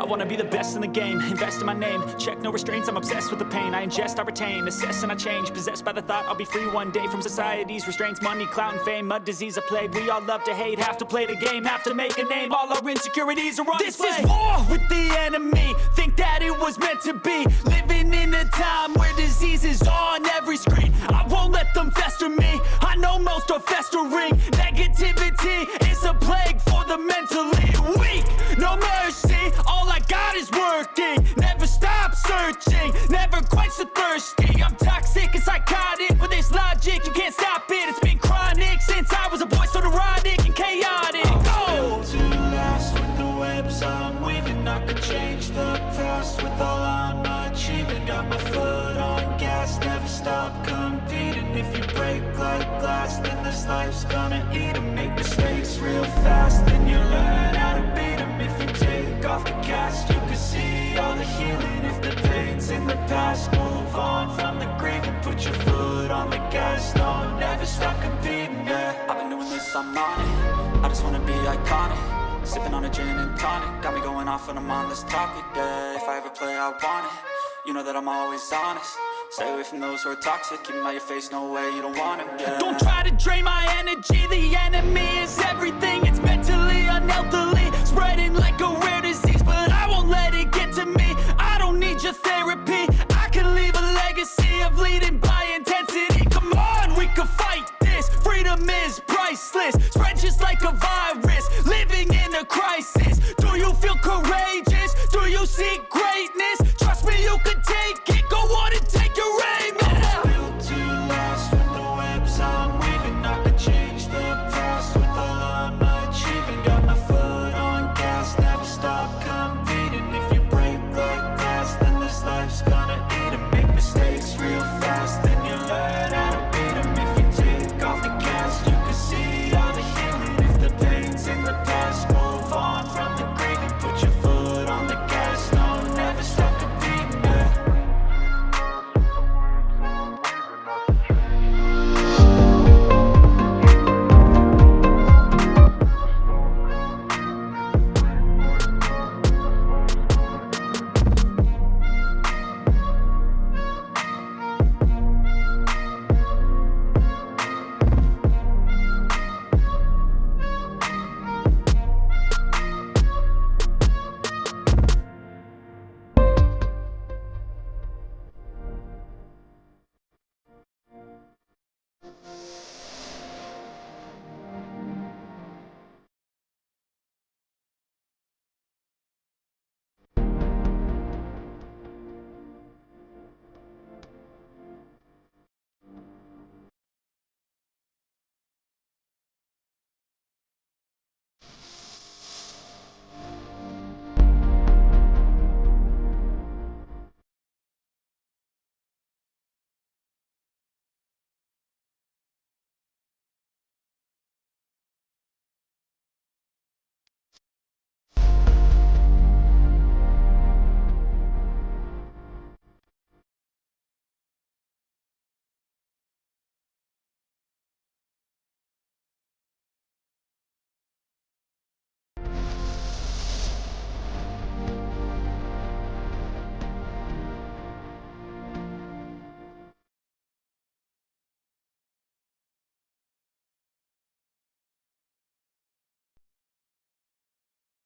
wanna be the best in the game, invest in my name, check no restraints, I'm obsessed with the pain. I ingest, I retain, assess and I change, possessed by the thought I'll be free one day from society's restraints. Money, clout and fame, mud, disease, a plague. We all love to hate, have to play the game, have to make a name. All our insecurities are on display. This is war with the enemy, think that it was meant to be. Living in a time where disease is on every screen. I won't let them fester me, I know most are festering. Negativity is a plague for the mentally weak. No mercy, all I got is working. Never stop searching, never quench the thirsty. I'm toxic and psychotic, with this logic you can't stop it. It's been chronic since I was a boy, so neurotic and chaotic. I'm built to last with the webs I'm weaving. I could change the past with all I'm achieving. Got my foot on gas, never stop competing. If you break like glass, then this life's gonna eat 'em. Make mistakes real fast, then you learn how to beat 'em. If you take off the cast, you can see all the healing. If the pain's in the past, move on from the grieving. Put your foot on the gas, no, never stop competing, yeah. I've been doing this, I'm on it, I just wanna be iconic. Sipping on a gin and tonic, got me going off when I'm on this topic, yeah. If I ever play, I want it, you know that I'm always honest. Stay away from those who are toxic, keep them out your face, no way, you don't want them, yeah. Don't try to drain my energy, the enemy is everything. It's mentally, unhealthily, spreading like a rare disease.